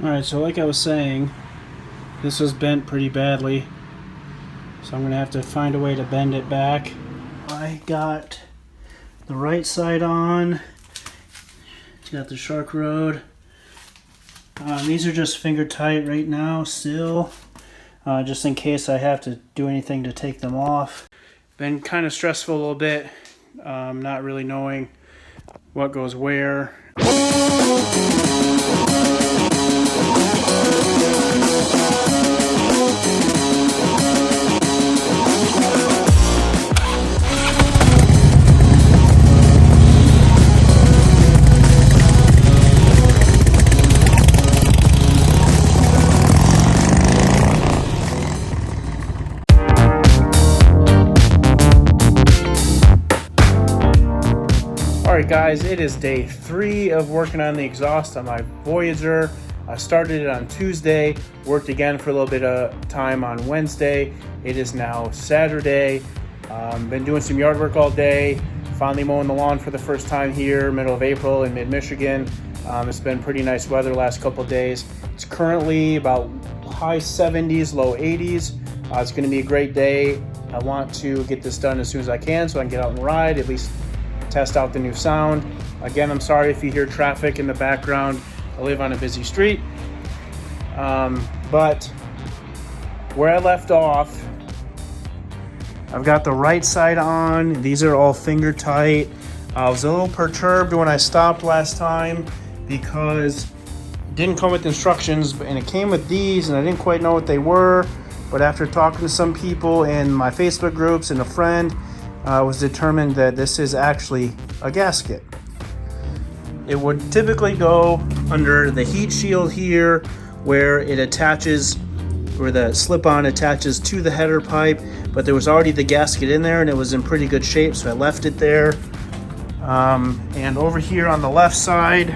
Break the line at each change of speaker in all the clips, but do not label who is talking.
Alright, so like I was saying, this was bent pretty badly, so I'm going to have to find a way to bend it back. I got the right side on. It's got the Sharkroad. These are just finger tight right now still, just in case I have to do anything to take them off. Been kind of stressful a little bit, not really knowing what goes where. Alright guys, it is day 3 of working on the exhaust on my Voyager. I started it on Tuesday, worked again for a little bit of time on Wednesday. It is now Saturday. Been doing some yard work all day, finally mowing the lawn for the first time here, middle of April in mid-Michigan. It's been pretty nice weather the last couple of days. It's currently about high 70s, low 80s. It's going to be a great day. I want to get this done as soon as I can so I can get out and ride, at least test out the new sound. Again, I'm sorry if you hear traffic in the background. I live on a busy street. But where I left off, I've got the right side on. These are all finger tight. I was a little perturbed when I stopped last time because it didn't come with instructions, and it came with these, and I didn't quite know what they were. But after talking to some people in my Facebook groups and a friend, was determined that this is actually a gasket. It would typically go under the heat shield here, where it attaches, where the slip-on attaches to the header pipe, but there was already the gasket in there and it was in pretty good shape, so I left it there. And over here on the left side,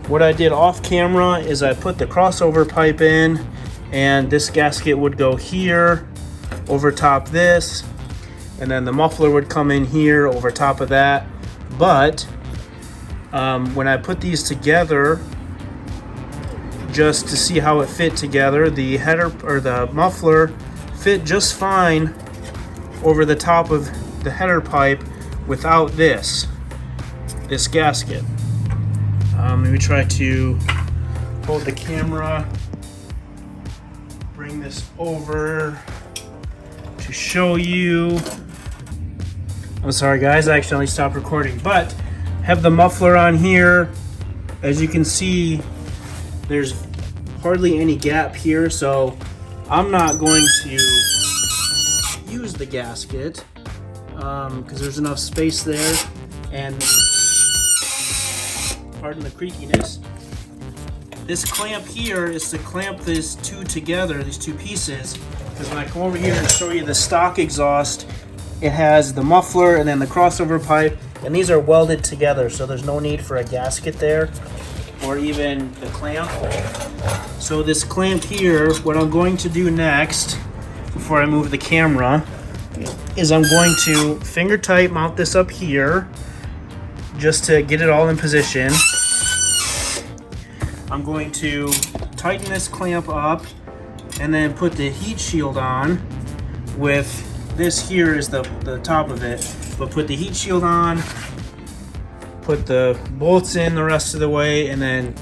what I did off camera is I put the crossover pipe in, and this gasket would go here over top this, and then the muffler would come in here over top of that. But when I put these together, just to see how it fit together, the header or the muffler fit just fine over the top of the header pipe without this gasket. Let me try to hold the camera, bring this over to show you. I'm sorry guys, I accidentally stopped recording, but have the muffler on here. As you can see, there's hardly any gap here, so I'm not going to use the gasket because there's enough space there. And pardon the creakiness, this clamp here is to clamp these two together, these two pieces, because when I come over here and show you the stock exhaust, it has the muffler and then the crossover pipe, and these are welded together, so there's no need for a gasket there or even the clamp. So this clamp here, what I'm going to do next before I move the camera is I'm going to finger tight mount this up here just to get it all in position. I'm going to tighten this clamp up and then put the heat shield on. With this here is the top of it, but put the heat shield on, put the bolts in the rest of the way, and then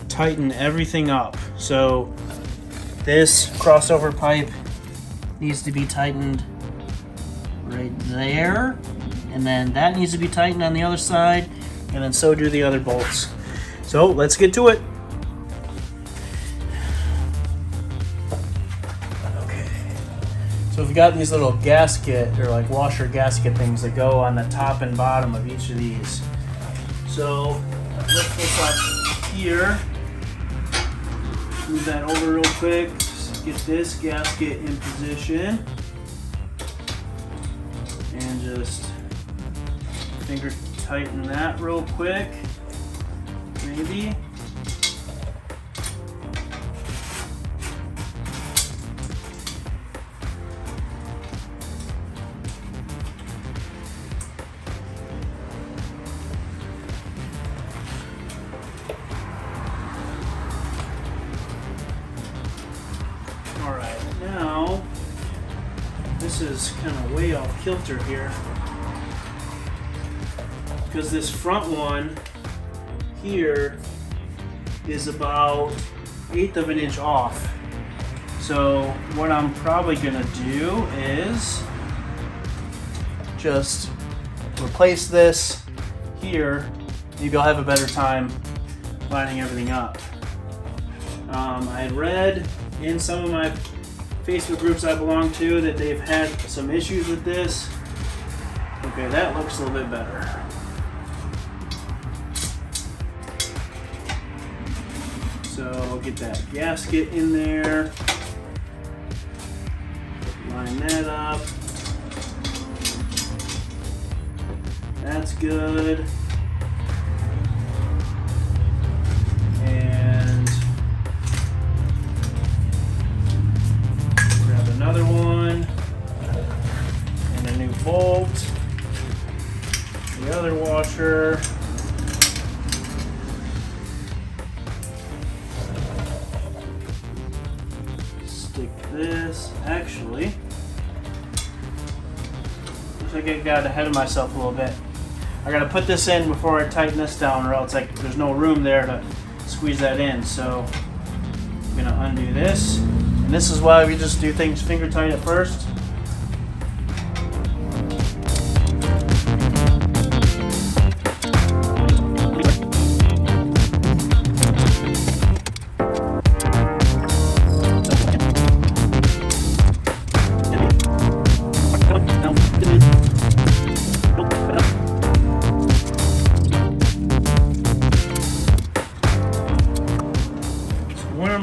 tighten everything up. So this crossover pipe needs to be tightened right there, and then that needs to be tightened on the other side, and then so do the other bolts. So let's get to it. So we've got these little gasket, or like washer gasket things that go on the top and bottom of each of these. So lift this up here, move that over real quick, get this gasket in position, and just finger tighten that real quick, maybe. this is kind of way off kilter here, because this front one here is about 1/8 of an inch off. So what I'm probably gonna do is just replace this here. Maybe I'll have a better time lining everything up. I had read in some of my Facebook groups I belong to that they've had some issues with this. Okay, that looks a little bit better. So I'll get that gasket in there. Line that up. That's good. And grab another one. And a new bolt. The other washer. Stick this. Actually, looks like I got ahead of myself a little bit. I gotta put this in before I tighten this down, or else there's no room there to squeeze that in. So I'm gonna undo this. And this is why we just do things finger tight at first.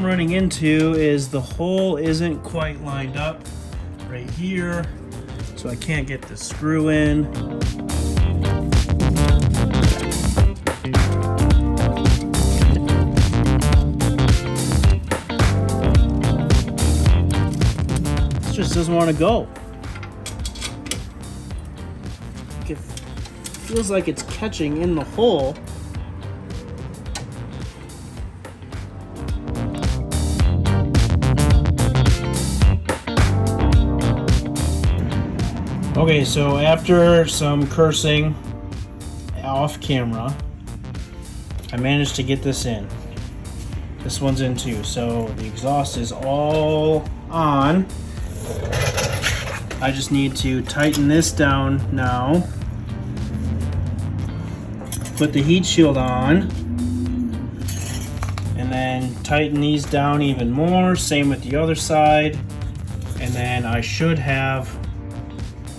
Running into is the hole isn't quite lined up right here, so I can't get the screw in. This just doesn't want to go. It feels like it's catching in the hole. Okay, so after some cursing off camera, I managed to get this in. This one's in too, so the exhaust is all on. I just need to tighten this down now. Put the heat shield on. And then tighten these down even more. Same with the other side. And then I should have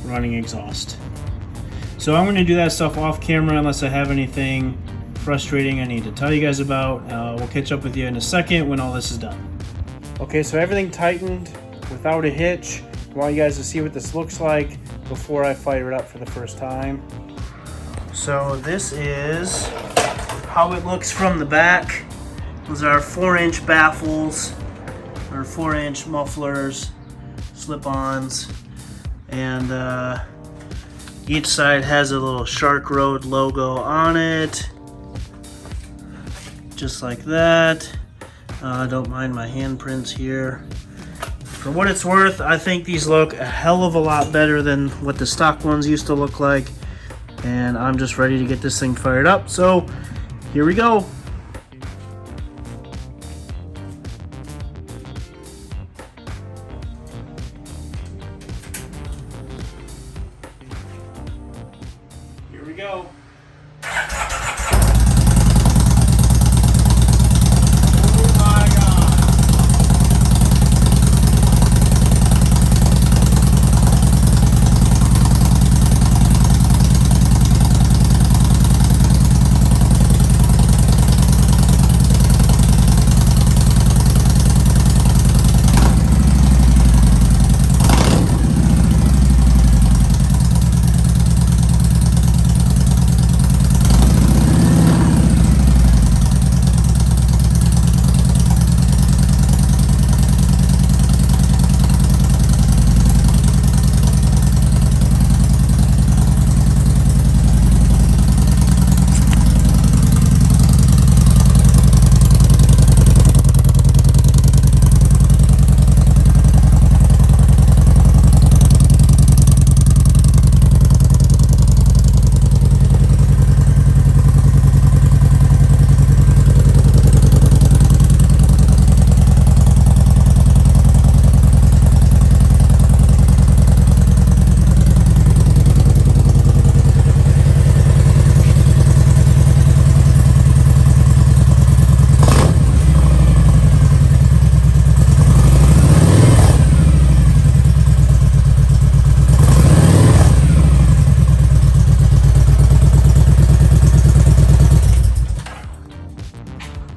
running exhaust. So I'm going to do that stuff off camera unless I have anything frustrating I need to tell you guys about. We'll catch up with you in a second when all this is done. Okay, so everything tightened without a hitch. I want you guys to see what this looks like before I fire it up for the first time. So this is how it looks from the back. Those are 4-inch baffles or 4-inch mufflers, slip-ons. And each side has a little Sharkroad logo on it, just like that. Don't mind my handprints here. For what it's worth, I think these look a hell of a lot better than what the stock ones used to look like. And I'm just ready to get this thing fired up. So here we go. Here we go.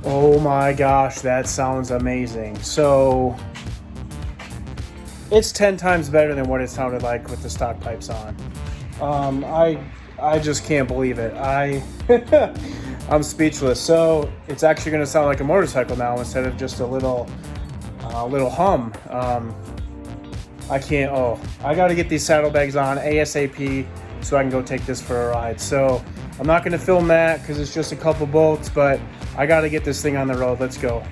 Oh my gosh, that sounds amazing. So it's 10 times better than what it sounded like with the stock pipes on. I just can't believe it. I'm speechless. So it's actually going to sound like a motorcycle now instead of just a little hum. I can't. Oh, I got to get these saddlebags on ASAP so I can go take this for a ride. So I'm not going to film that because it's just a couple bolts, but I got to get this thing on the road. Let's go.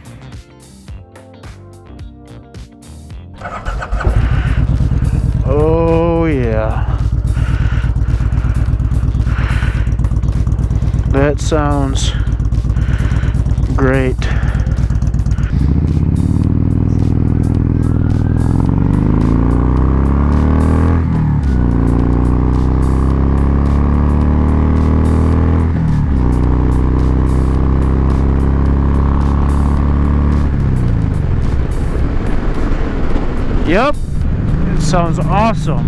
Oh yeah. That sounds great. Yep, it sounds awesome.